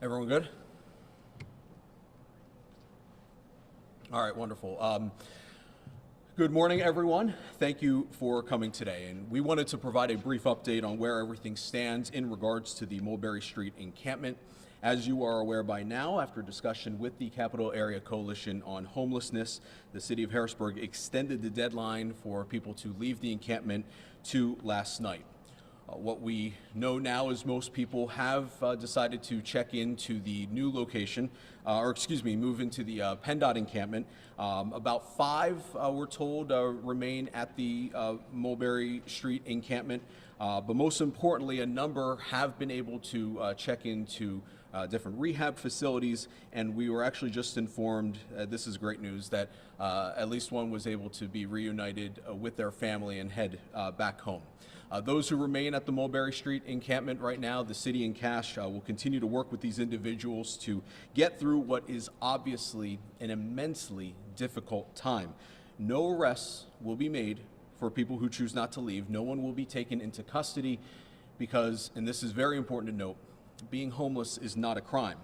Everyone good? All right, wonderful. Good morning, everyone. Thank you for coming today. And we wanted to provide a brief update on where everything stands in regards to the Mulberry Street encampment. As you are aware by now, after discussion with the Capital Area Coalition on Homelessness, the City of Harrisburg extended the deadline for people to leave the encampment to last night. What we know now is most people have decided to check into the new location, move into the PennDOT encampment. About 5, we're told, remain at the Mulberry Street encampment. But most importantly, a number have been able to check into different rehab facilities, and we were actually just informed, this is great news, that at least one was able to be reunited with their family and head back home. Those who remain at the Mulberry Street encampment right now, the city and cash will continue to work with these individuals to get through what is obviously an immensely difficult time. No arrests will be made for people who choose not to leave. No one will be taken into custody because, and this is very important to note, being homeless is not a crime.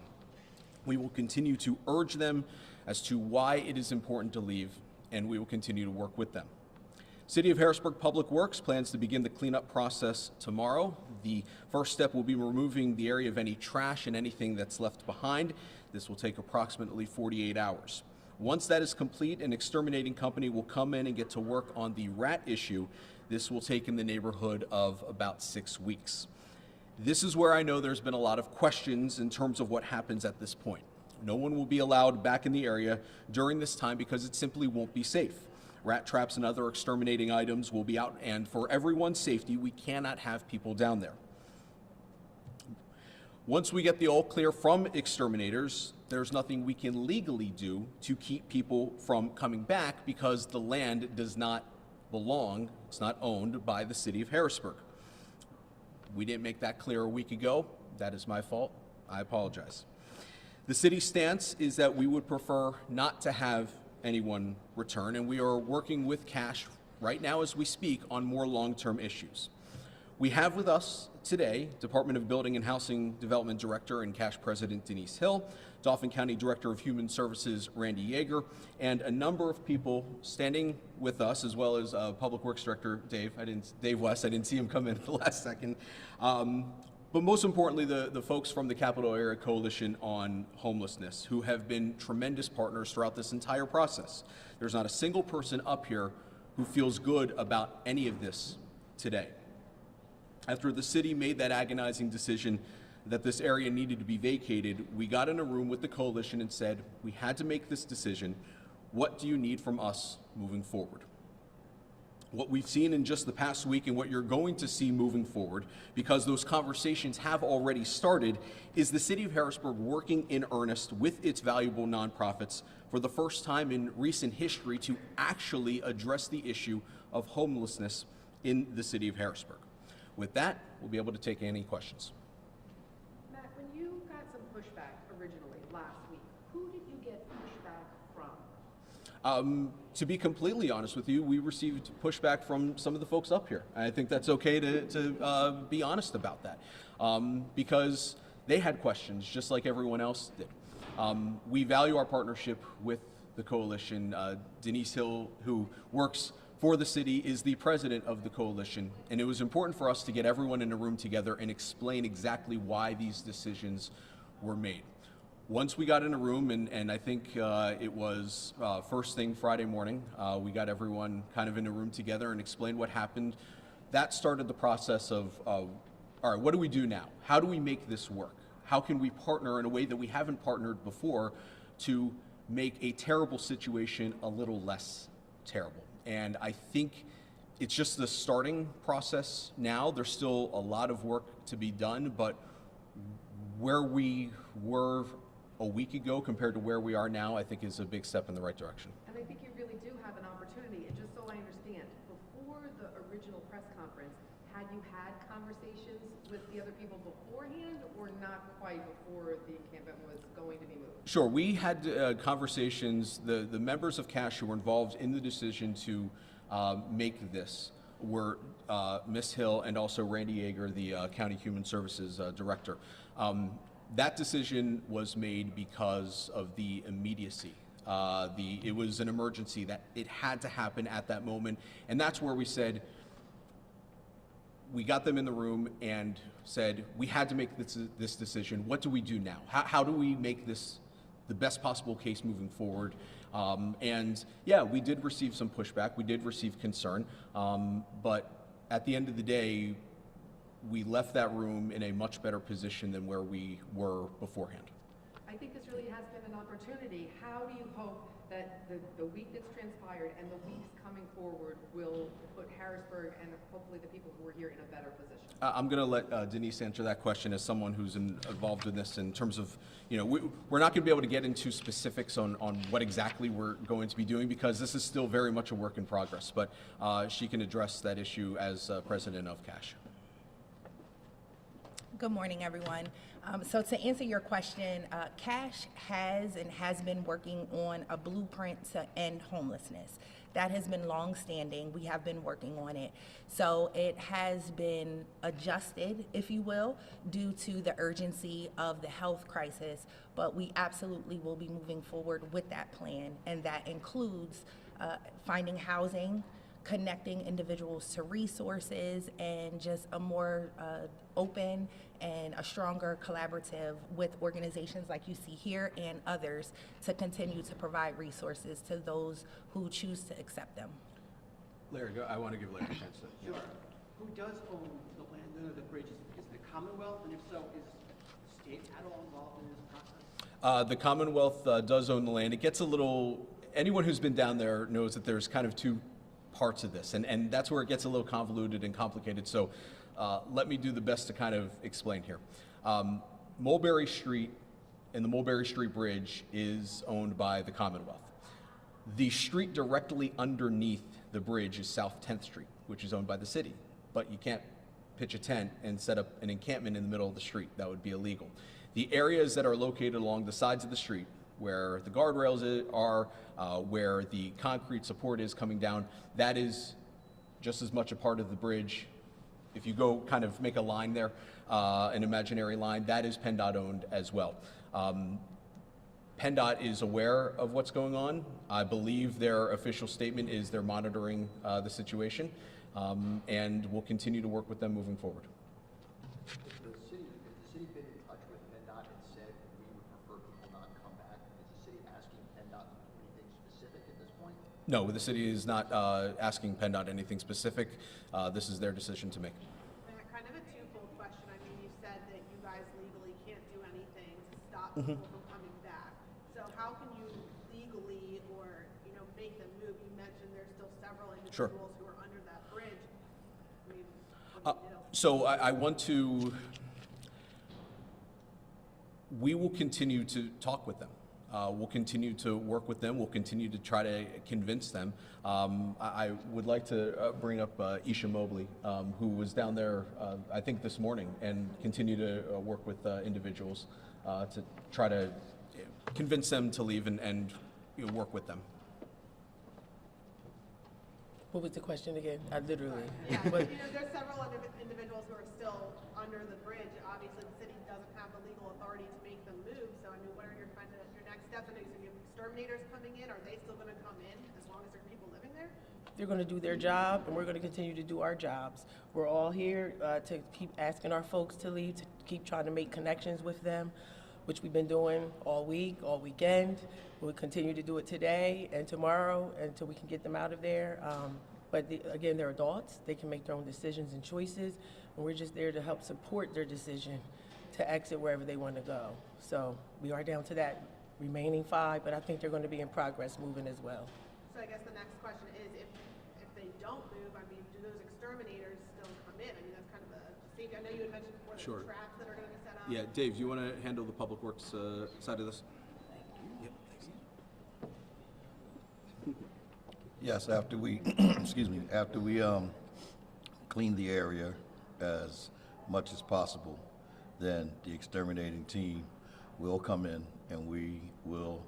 We will continue to urge them as to why it is important to leave, and we will continue to work with them. City of Harrisburg Public Works plans to begin the cleanup process tomorrow. The first step will be removing the area of any trash and anything that's left behind. This will take approximately 48 hours. Once that is complete, an exterminating company will come in and get to work on the rat issue. This will take in the neighborhood of about 6 weeks. This is where I know there's been a lot of questions in terms of what happens at this point. No one will be allowed back in the area during this time because it simply won't be safe. Rat traps and other exterminating items will be out, and for everyone's safety, we cannot have people down there. Once we get the all clear from exterminators, there's nothing we can legally do to keep people from coming back because the land does not belong, it's not owned by the City of Harrisburg. We didn't make that clear a week ago. That is my fault. I apologize. The city's stance is that we would prefer not to have anyone return, and we are working with cash right now as we speak on more long-term issues. We have with us today Department of Building and Housing Development Director and Cash President Denise Hill, Dauphin County Director of Human Services Randy Yeager, and a number of people standing with us, as well as Public Works Director Dave West. I didn't see him come in at the last second. But most importantly, the folks from the Capital Area Coalition on Homelessness, who have been tremendous partners throughout this entire process. There's not a single person up here who feels good about any of this today. After the city made that agonizing decision that this area needed to be vacated, we got in a room with the coalition and said, we had to make this decision. What do you need from us moving forward? What we've seen in just the past week and what you're going to see moving forward, because those conversations have already started, is the City of Harrisburg working in earnest with its valuable nonprofits for the first time in recent history to actually address the issue of homelessness in the City of Harrisburg. With that, we'll be able to take any questions. Matt, when you got some pushback originally last week, who did you get pushback from? To be completely honest with you, we received pushback from some of the folks up here. I think that's okay to be honest about that, because they had questions just like everyone else did. We value our partnership with the coalition. Denise Hill, who works for the city, is the president of the coalition, and it was important for us to get everyone in a room together and explain exactly why these decisions were made. Once we got in a room, and I think it was first thing Friday morning, we got everyone kind of in a room together and explained what happened. That started the process of all right, what do we do now? How do we make this work? How can we partner in a way that we haven't partnered before to make a terrible situation a little less terrible? And I think it's just the starting process now. There's still a lot of work to be done, but where we were a week ago compared to where we are now, I think is a big step in the right direction. And I think you really do have an opportunity. And just so I understand, before the original press conference, had you had conversations with the other people beforehand, or not quite before the encampment was going to be moved? Sure, we had conversations. The members of CASH who were involved in the decision to make this were Ms. Hill and also Randy Yeager, the County Human Services Director. That decision was made because of the immediacy. It was an emergency that it had to happen at that moment, and that's where we said, we got them in the room and said, we had to make this decision. What do we do now? How do we make this the best possible case moving forward? And yeah, we did receive some pushback. We did receive concern. But at the end of the day, we left that room in a much better position than where we were beforehand. I think this really has been an opportunity. How do you hope that the week that's transpired and the weeks coming forward will put Harrisburg and hopefully the people who are here in a better position? I'm going to let Denise answer that question as someone who's involved in this in terms of, we're not going to be able to get into specifics on what exactly we're going to be doing because this is still very much a work in progress, but she can address that issue as president of CASH. Good morning, everyone. So to answer your question, CASH has been working on a blueprint to end homelessness. That has been long-standing. We have been working on it. So it has been adjusted, if you will, due to the urgency of the health crisis. But we absolutely will be moving forward with that plan, and that includes finding housing, connecting individuals to resources, and just a more open and a stronger collaborative with organizations like you see here and others to continue to provide resources to those who choose to accept them. Larry, I want to give Larry a chance to. Sure. Who does own the land under the bridge? Is it the Commonwealth? And if so, is the state at all involved in this process? The Commonwealth does own the land. It gets a little, anyone who's been down there knows that there's kind of two parts of this, and that's where it gets a little convoluted and complicated. So let me do the best to kind of explain here. Mulberry Street and the Mulberry Street Bridge is owned by the Commonwealth. The street directly underneath the bridge is South 10th Street, which is owned by the city, but you can't pitch a tent and set up an encampment in the middle of the street. That would be illegal. The areas that are located along the sides of the street, where the guardrails are, where the concrete support is coming down, that is just as much a part of the bridge. If you go kind of make a line there, an imaginary line, that is PennDOT owned as well. PennDOT is aware of what's going on. I believe their official statement is they're monitoring the situation, and we'll continue to work with them moving forward. Has the city been in touch with PennDOT and said we would prefer people not come back? Is the city asking PennDOT anything specific at this point? No, the city is not asking PennDOT anything specific. This is their decision to make. Matt, kind of a twofold question. I mean, you said that you guys legally can't do anything to stop people from coming back. So how can you legally or, make them move? You mentioned there's still several individuals who are under that bridge. I mean, what do you do? So I want to, we will continue to talk with them. We'll continue to work with them. We'll continue to try to convince them. I would like to bring up Isha Mobley, who was down there, I think this morning, and continue to work with individuals to try to convince them to leave and work with them. What was the question again? I literally. Yeah, But there's several individuals who are still under the bridge. Obviously, the city doesn't have the legal authority to make them move. So, I mean, what are your next steps? And you have exterminators coming in. Are they still going to come in as long as there are people living there? they're going to do their job, and we're going to continue to do our jobs. We're all here to keep asking our folks to leave, to keep trying to make connections with them, which we've been doing all week, all weekend. We'll continue to do it today and tomorrow until we can get them out of there. But again, they're adults. They can make their own decisions and choices, and we're just there to help support their decision to exit wherever they want to go. So we are down to that remaining 5, but I think they're going to be in progress moving as well. So I guess the next question is, if they don't move, I mean, do those exterminators still come in? I mean, that's kind of a safety. I know you had mentioned before Sure. the traps that are going to be set up. Yeah, Dave, do you want to handle the public works side of this? Yes, after we, excuse me, after we clean the area as much as possible, then the exterminating team will come in and we will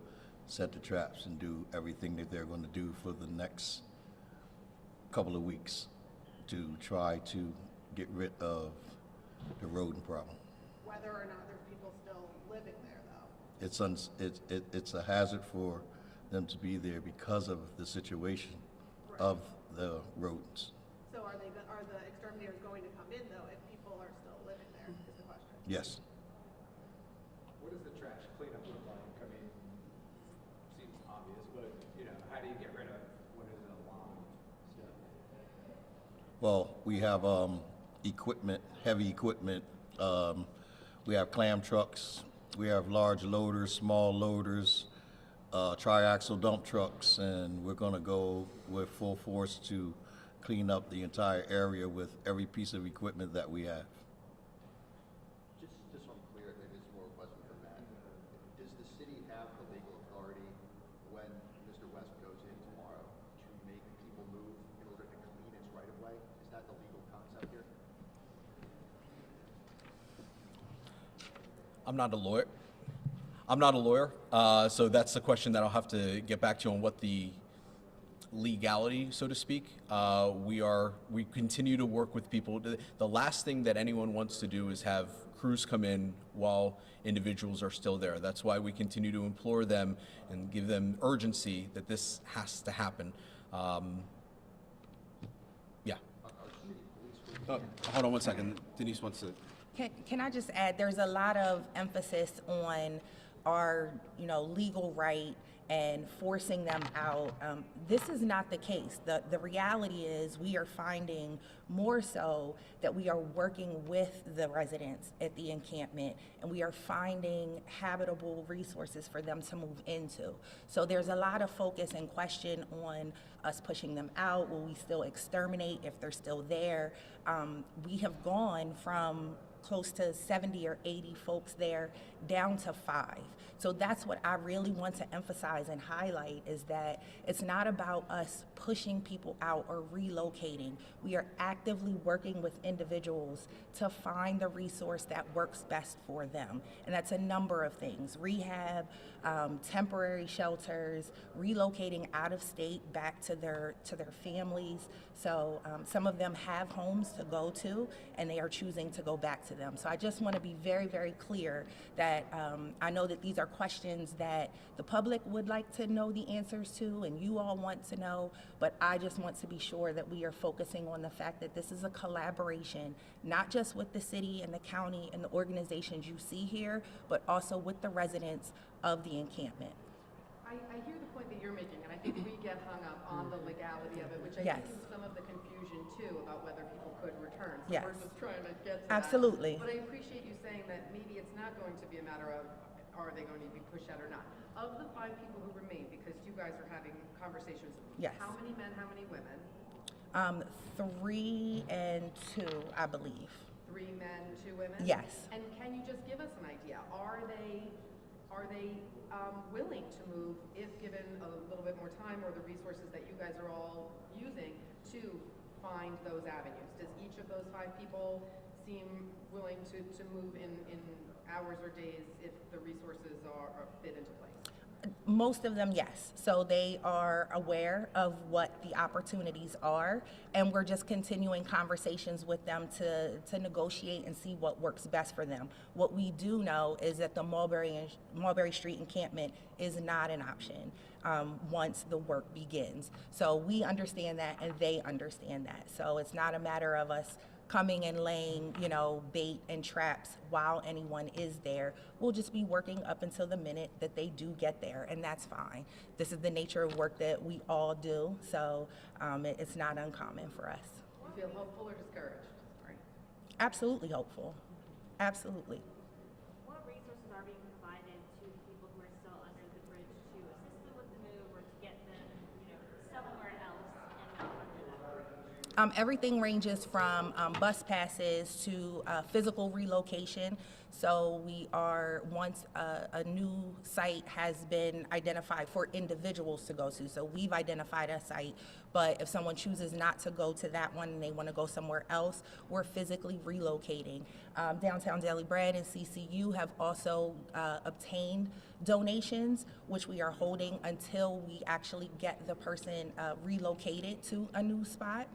set the traps and do everything that they're going to do for the next couple of weeks to try to get rid of the rodent problem. Whether or not there's people still living there, though. It's a hazard for them to be there because of the situation of the rodents. So are the exterminators going to come in, though, if people are still living there, is the question? Yes. What does the trash cleanup look like? I mean, seems obvious, but, how do you get rid of what is a lot of stuff? Well, we have equipment, heavy equipment. We have clam trucks. We have large loaders, small loaders, triaxle dump trucks, and we're going to go with full force to clean up the entire area with every piece of equipment that we have. Just so I'm clear, maybe it's more a question for Matt. Does the city have the legal authority when Mr. West goes in tomorrow to make people move in order to clean its right of way? Is that the legal concept here? I'm not a lawyer. So that's the question that I'll have to get back to you on what the legality, so to speak. We continue to work with people. The last thing that anyone wants to do is have crews come in while individuals are still there. That's why we continue to implore them and give them urgency that this has to happen. Yeah. Hold on one second. Denise wants to. Can I just add, there's a lot of emphasis on our, legal right and forcing them out. This is not the case. The reality is we are finding more so that we are working with the residents at the encampment, and we are finding habitable resources for them to move into. So there's a lot of focus and question on us pushing them out. Will we still exterminate if they're still there? We have gone from close to 70 or 80 folks there down to 5. So that's what I really want to emphasize and highlight, is that it's not about us pushing people out or relocating. We are actively working with individuals to find the resource that works best for them. And that's a number of things: rehab, temporary shelters, relocating out of state back to their families. So some of them have homes to go to, and they are choosing to go back to them. So I just want to be very, very clear that I know that these are questions that the public would like to know the answers to, and you all want to know, but I just want to be sure that we are focusing on the fact that this is a collaboration, not just with the city and the county and the organizations you see here, but also with the residents of the encampment. I hear the point that you're making, and I think we get hung up on the legality of it, which I Yes. think is some of the confusion too about whether people could return. So Yes. we're just trying to get to Absolutely. that. But I appreciate you saying that maybe it's not going to be a matter of are they going to be pushed out or not. Of the 5 people who remain, because you guys are having conversations, Yes. how many men, how many women? 3 and 2, I believe. 3 men, 2 women? Yes. And can you just give us an idea? Are they willing to move if given a little bit more time or the resources that you guys are all using to find those avenues? Does each of those 5 people seem willing to move in hours or days if the resources are fit into place? Most of them, yes. So they are aware of what the opportunities are, and we're just continuing conversations with them to negotiate and see what works best for them. What we do know is that the Mulberry Street encampment is not an option once the work begins. So we understand that, and they understand that. So it's not a matter of us coming and laying, bait and traps while anyone is there. We'll just be working up until the minute that they do get there, and that's fine. This is the nature of work that we all do, so it's not uncommon for us. You feel hopeful or discouraged? Right. Absolutely hopeful. Absolutely. What resources are being provided to the people who are still under the bridge to assist them with the move or to get them, somewhere else and not under that bridge? Everything ranges from bus passes to physical relocation. So we are, once a new site has been identified for individuals to go to, so we've identified a site But if someone chooses not to go to that one and they want to go somewhere else, we're physically relocating. Downtown Daily Bread and CCU have also obtained donations, which we are holding until we actually get the person relocated to a new spot.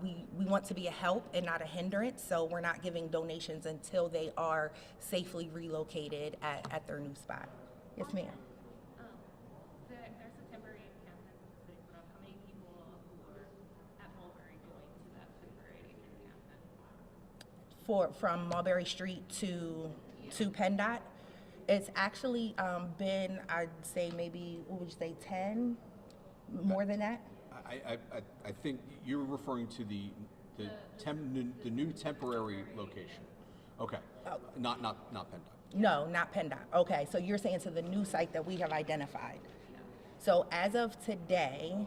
We want to be a help and not a hindrance, so we're not giving donations until they are safely relocated at their new spot. Yes, ma'am. There's a temporary encampment that they put up. How many people who are at Mulberry going to that temporary encampment? From Mulberry Street to PennDOT, it's actually been, I'd say maybe, what would you say, 10, more than that? I think you're referring to the new temporary location. Okay, not PennDOT. No, not PennDOT. Okay, so you're saying to the new site that we have identified. So as of today,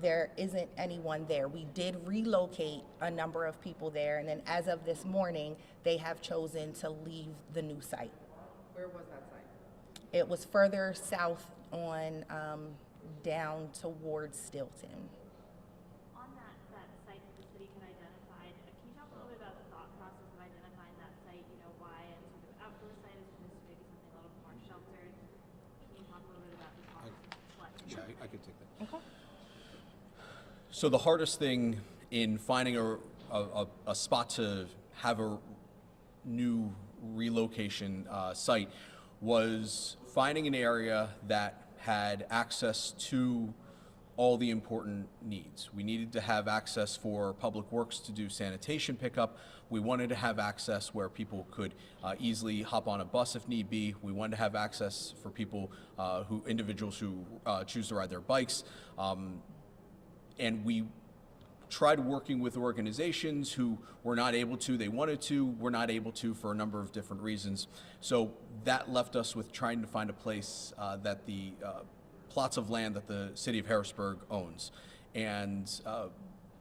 there isn't anyone there. We did relocate a number of people there, and then as of this morning, they have chosen to leave the new site. Where was that site? It was further south on down towards Stilton. On that site that the city had identified, can you talk a little bit about the thought process of identifying that site? You know, why it's sort of outdoor site as opposed to maybe something a little more sheltered? Can you talk a little bit about the process of selecting? Yeah, I could take that. Okay. So the hardest thing in finding a spot to have a new relocation site was finding an area that had access to all the important needs. We needed to have access for Public Works to do sanitation pickup. We wanted to have access where people could easily hop on a bus if need be. We wanted to have access for people, individuals who choose to ride their bikes. And we tried working with organizations who were not able to, they wanted to, were not able to for a number of different reasons. So that left us with trying to find a place that the plots of land that the city of Harrisburg owns. And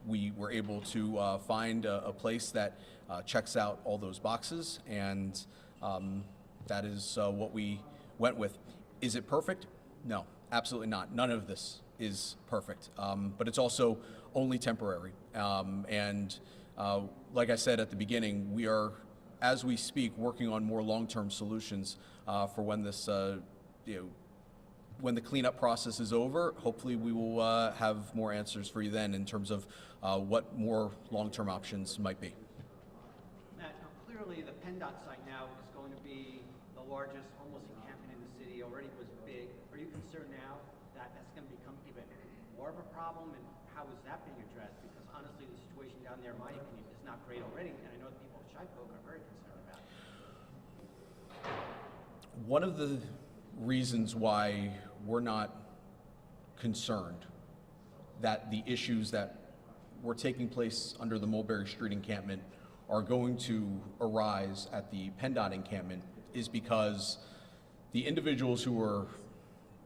we were able to find a place that checks out all those boxes, and that is what we went with. Is it perfect? No, absolutely not. None of this is perfect, but it's also only temporary. And like I said at the beginning, we are, as we speak, working on more long-term solutions for when this, when the cleanup process is over. Hopefully we will have more answers for you then in terms of what more long-term options might be. Matt, now clearly the PennDOT site now is going to be the largest homeless encampment in the city. Already was big. Are you concerned now that that's going to become even more of a problem, and how is that being addressed? Because honestly, the situation down there, in my opinion, is not great already, and I know the people of Shipoke are very concerned about it. One of the reasons why we're not concerned that the issues that were taking place under the Mulberry Street encampment are going to arise at the PennDOT encampment is because the individuals who were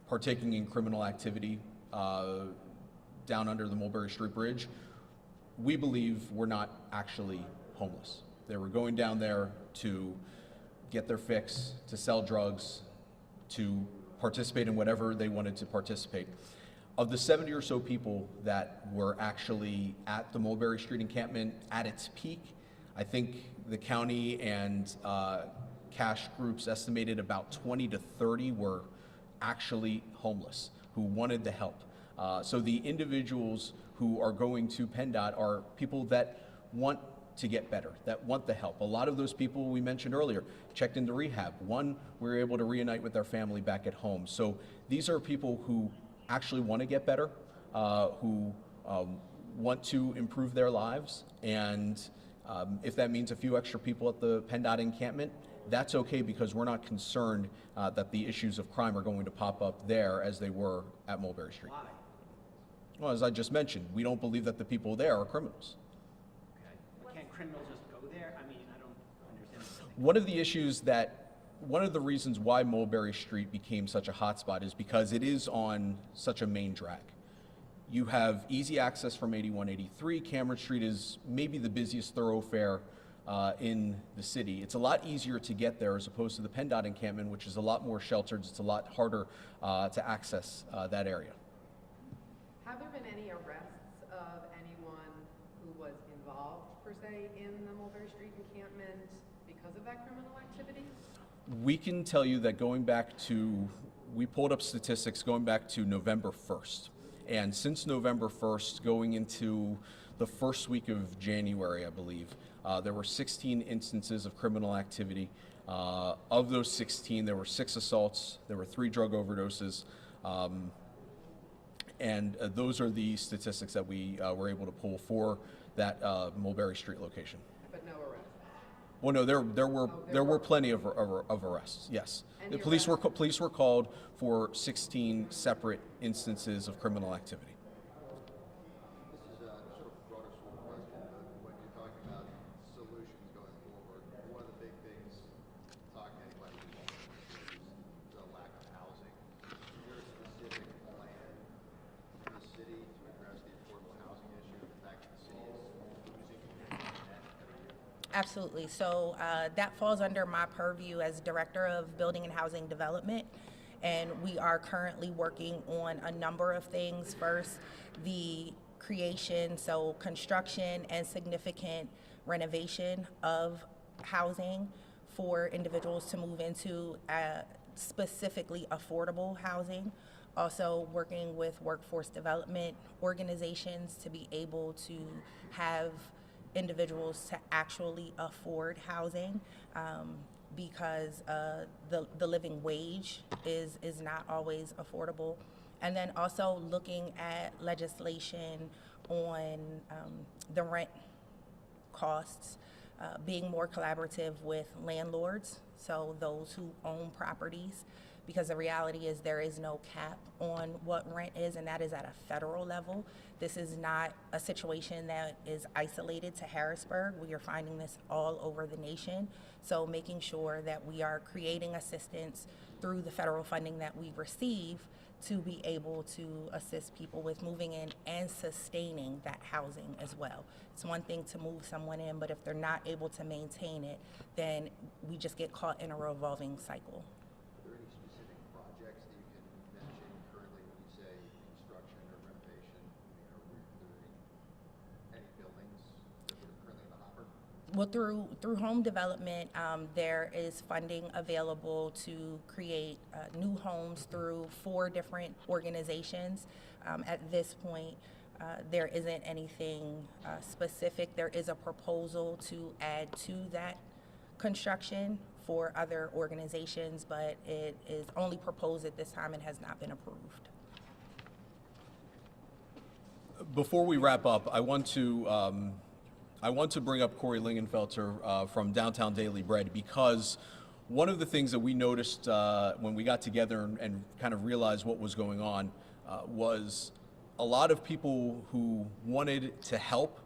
partaking in criminal activity down under the Mulberry Street Bridge, we believe were not actually homeless. They were going down there to get their fix, to sell drugs, to participate in whatever they wanted to participate. Of the 70 or so people that were actually at the Mulberry Street encampment at its peak, I think the county and cash groups estimated about 20 to 30 were actually homeless who wanted the help. So the individuals who are going to PennDOT are people that want to get better, that want the help. A lot of those people we mentioned earlier checked into rehab. One, we were able to reunite with their family back at home. So these are people who actually want to get better, who want to improve their lives, and if that means a few extra people at the PennDOT encampment, that's okay, because we're not concerned that the issues of crime are going to pop up there as they were at Mulberry Street. Why? Well, as I just mentioned, we don't believe that the people there are criminals. Okay. But can't criminals just go there? I mean, I don't understand. One of the reasons why Mulberry Street became such a hotspot is because it is on such a main drag. You have easy access from 81, 83. Cameron Street is maybe the busiest thoroughfare in the city. It's a lot easier to get there as opposed to the PennDOT encampment, which is a lot more sheltered. It's a lot harder to access that area. Have there been any arrests stay in the Mulberry Street encampment because of that criminal activity? We can tell you that we pulled up statistics going back to November 1st. And since November 1st, going into the first week of January, I believe, there were 16 instances of criminal activity. Of those 16, there were 6 assaults, there were 3 drug overdoses, and those are the statistics that we were able to pull for that Mulberry Street location. But no arrests? Well, no, there were plenty of arrests. Yes, And the the police were called for 16 separate instances of criminal activity. This is a sort of broader sort of question, but when you're talking about solutions going forward, one of the big things, talking to anybody is the lack of housing. Is there a specific plan for the city to address the affordable housing issue, the fact that the city is losing net every year? Absolutely. So that falls under my purview as Director of Building and Housing Development. And we are currently working on a number of things. First, the creation, so construction and significant renovation of housing for individuals to move into, specifically affordable housing. Also working with workforce development organizations to be able to have individuals to actually afford housing, because the living wage is not always affordable. And then also looking at legislation on the rent costs, being more collaborative with landlords, so those who own properties, because the reality is there is no cap on what rent is, and that is at a federal level. This is not a situation that is isolated to Harrisburg. We are finding this all over the nation. So making sure that we are creating assistance through the federal funding that we receive to be able to assist people with moving in and sustaining that housing as well. It's one thing to move someone in, but if they're not able to maintain it, then we just get caught in a revolving cycle. Are there any specific projects that you can mention currently when you say construction or renovation? I mean, are there any buildings that are currently in the hopper? Well, through home development, there is funding available to create new homes through 4 different organizations. At this point, there isn't anything specific. There is a proposal to add to that construction for other organizations, but it is only proposed at this time and has not been approved. Before we wrap up, I want to bring up Corey Lingenfelter from Downtown Daily Bread, because one of the things that we noticed when we got together and kind of realized what was going on was a lot of people who wanted to help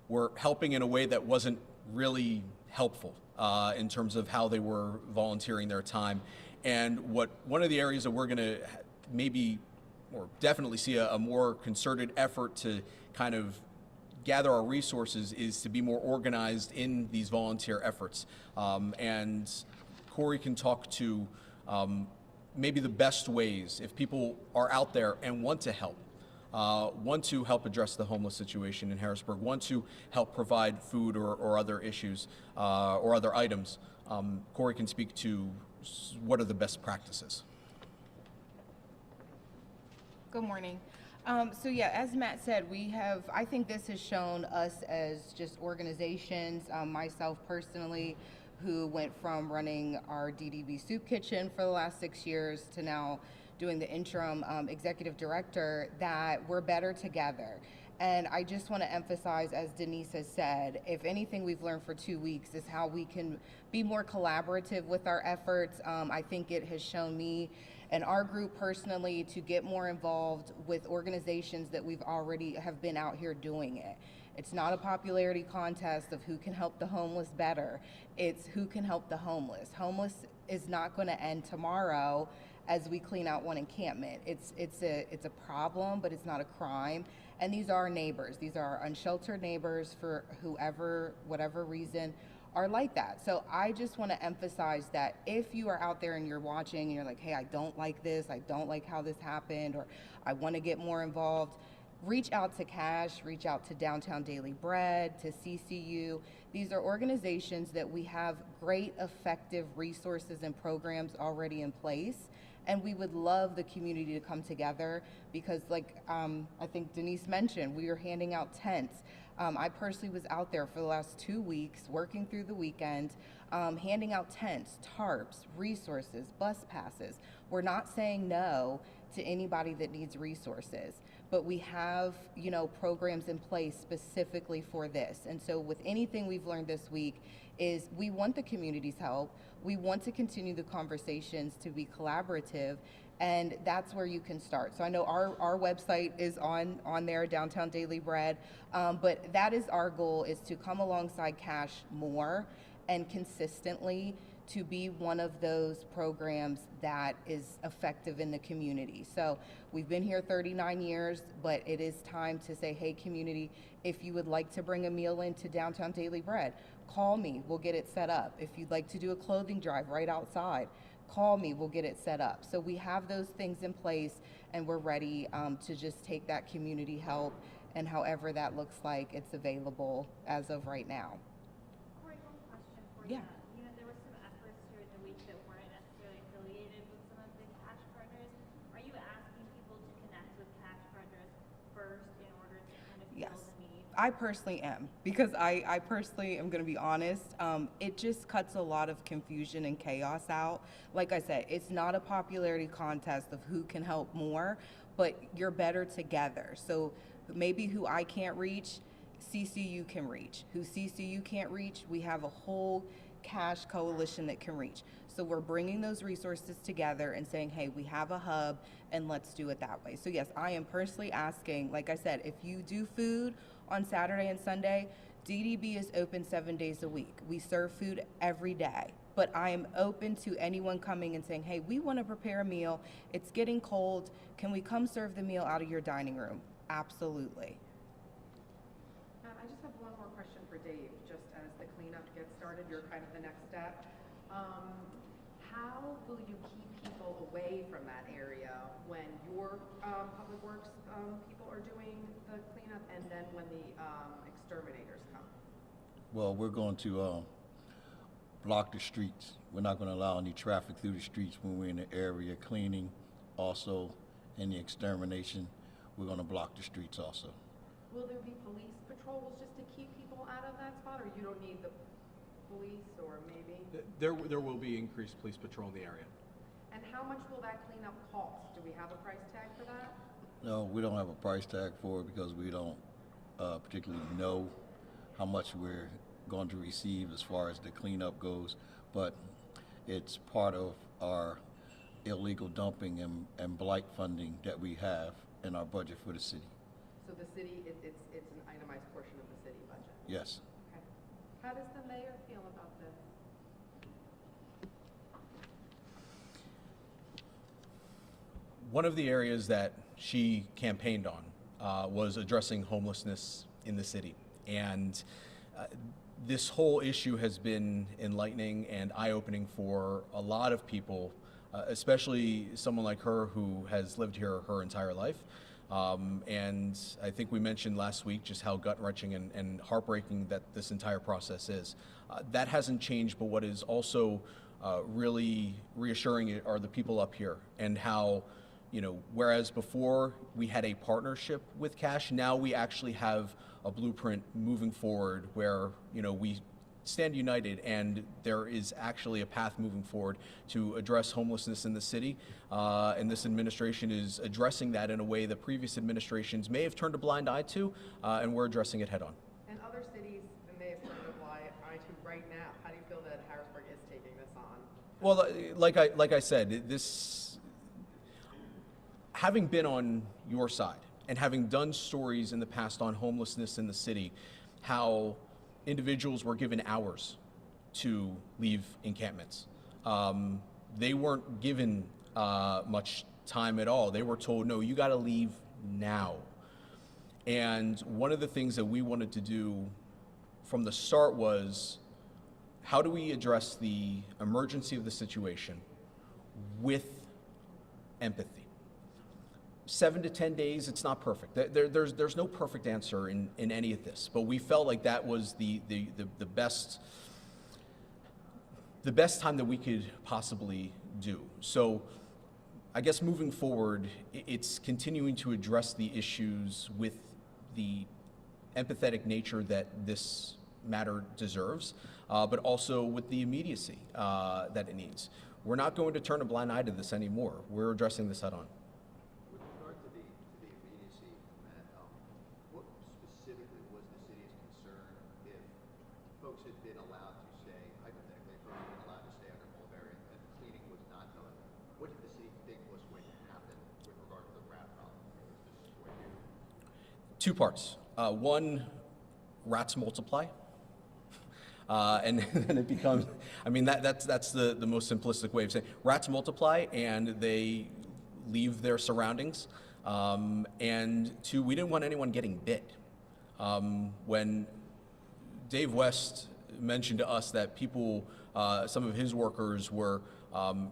were helping in a way that wasn't really helpful in terms of how they were volunteering their time. And one of the areas that we're going to maybe or definitely see a more concerted effort to kind of gather our resources is to be more organized in these volunteer efforts. And Corey can talk to maybe the best ways, if people are out there and want to help address the homeless situation in Harrisburg, want to help provide food or other issues or other items. Corey can speak to what are the best practices. Good morning. So yeah, as Matt said, I think this has shown us as just organizations, myself personally, who went from running our DDB soup kitchen for the last 6 years to now doing the interim executive director, that we're better together. And I just want to emphasize, as Denise has said, if anything we've learned for 2 weeks is how we can be more collaborative with our efforts. I think it has shown me and our group personally to get more involved with organizations that we've already have been out here doing it. It's not a popularity contest of who can help the homeless better. It's who can help the homeless. Homeless is not going to end tomorrow as we clean out one encampment. It's a problem, but it's not a crime. And these are neighbors. These are unsheltered neighbors for whatever reason, are like that. So I just want to emphasize that if you are out there and you're watching and you're like, hey, I don't like this, I don't like how this happened, or I want to get more involved, reach out to Cash, reach out to Downtown Daily Bread, to CCU. These are organizations that we have great, effective resources and programs already in place. And we would love the community to come together because, like I think Denise mentioned, we are handing out tents. I personally was out there for the last 2 weeks, working through the weekend, handing out tents, tarps, resources, bus passes. We're not saying no to anybody that needs resources, but we have, programs in place specifically for this. And so with anything we've learned this week is we want the community's help. We want to continue the conversations to be collaborative, and that's where you can start. So I know our website is on there, Downtown Daily Bread, but that is our goal, is to come alongside Cash more and consistently to be one of those programs that is effective in the community. So we've been here 39 years, but it is time to say, hey, community, if you would like to bring a meal into Downtown Daily Bread, call me, we'll get it set up. If you'd like to do a clothing drive right outside, call me, we'll get it set up. So we have those things in place, and we're ready to just take that community help, and however that looks like, it's available as of right now. Corey, one question for Yeah. you. There were some efforts during the week that weren't necessarily affiliated with some of the cash partners. Are you asking people to connect with cash partners first in order to kind of Yes. fill the need? I personally am, because I personally am going to be honest. It just cuts a lot of confusion and chaos out. Like I said, it's not a popularity contest of who can help more, but you're better together. So maybe who I can't reach, CCU can reach. Who CCU can't reach, we have a whole cash coalition that can reach. So we're bringing those resources together and saying, hey, we have a hub, and let's do it that way. So yes, I am personally asking, like I said, if you do food on Saturday and Sunday, DDB is open 7 days a week. We serve food every day, but I am open to anyone coming and saying, hey, we want to prepare a meal. It's getting cold. Can we come serve the meal out of your dining room? Absolutely. I just have one more question for Dave, just as the cleanup gets started, you're kind of the next step. How will you keep people away from that area when your public works people are doing the cleanup, and then when the exterminators come? Well, we're going to block the streets. We're not going to allow any traffic through the streets when we're in the area cleaning. Also, in the extermination, we're going to block the streets also. Will there be police patrols just to keep people out of that spot, or you don't need the police, or maybe? There will be increased police patrol in the area. And how much will that cleanup cost? Do we have a price tag for that? No, we don't have a price tag for it because we don't particularly know how much we're going to receive as far as the cleanup goes, but it's part of our illegal dumping and blight funding that we have in our budget for the city. So the city, it's an itemized portion of the city budget? Yes. Okay. How does the mayor feel about this? One of the areas that she campaigned on was addressing homelessness in the city. And this whole issue has been enlightening and eye-opening for a lot of people, especially someone like her who has lived here her entire life. And I think we mentioned last week just how gut-wrenching and heartbreaking that this entire process is. That hasn't changed, but what is also really reassuring are the people up here, and how, whereas before we had a partnership with Cash, now we actually have a blueprint moving forward where, we stand united, and there is actually a path moving forward to address homelessness in the city. And this administration is addressing that in a way that previous administrations may have turned a blind eye to, and we're addressing it head on. And other cities may have turned a blind eye to right now. How do you feel that Harrisburg is taking this on? Well, like I said, this, having been on your side and having done stories in the past on homelessness in the city, how individuals were given hours to leave encampments. They weren't given much time at all. They were told, no, you got to leave now. And one of the things that we wanted to do from the start was, how do we address the emergency of the situation with empathy? 7 to 10 days, it's not perfect. There's no perfect answer in any of this, but we felt like that was the best time that we could possibly do. So I guess moving forward, it's continuing to address the issues with the empathetic nature that this matter deserves, but also with the immediacy that it needs. We're not going to turn a blind eye to this anymore. We're addressing this head on. With regard to the immediacy, Matt, what specifically was the city's concern if folks had been allowed to stay, hypothetically, if folks had been allowed to stay under Mulberry and the cleaning was not done? What did the city think was going to happen with regard to the rat problem? Was this going to... Two parts. One, rats multiply. And then it becomes, I mean, that's the most simplistic way of saying it. Rats multiply and they leave their surroundings. And two, we didn't want anyone getting bit. When Dave West mentioned to us that people, some of his workers were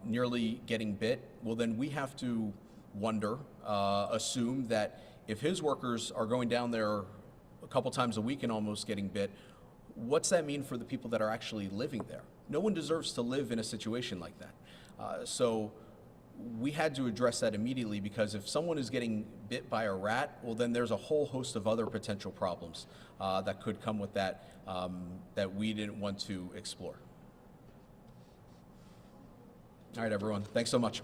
nearly getting bit, well then we have to wonder, assume that if his workers are going down there a couple times a week and almost getting bit, what's that mean for the people that are actually living there? No one deserves to live in a situation like that. So we had to address that immediately, because if someone is getting bit by a rat, well then there's a whole host of other potential problems that could come with that that we didn't want to explore. All right, everyone, thanks so much.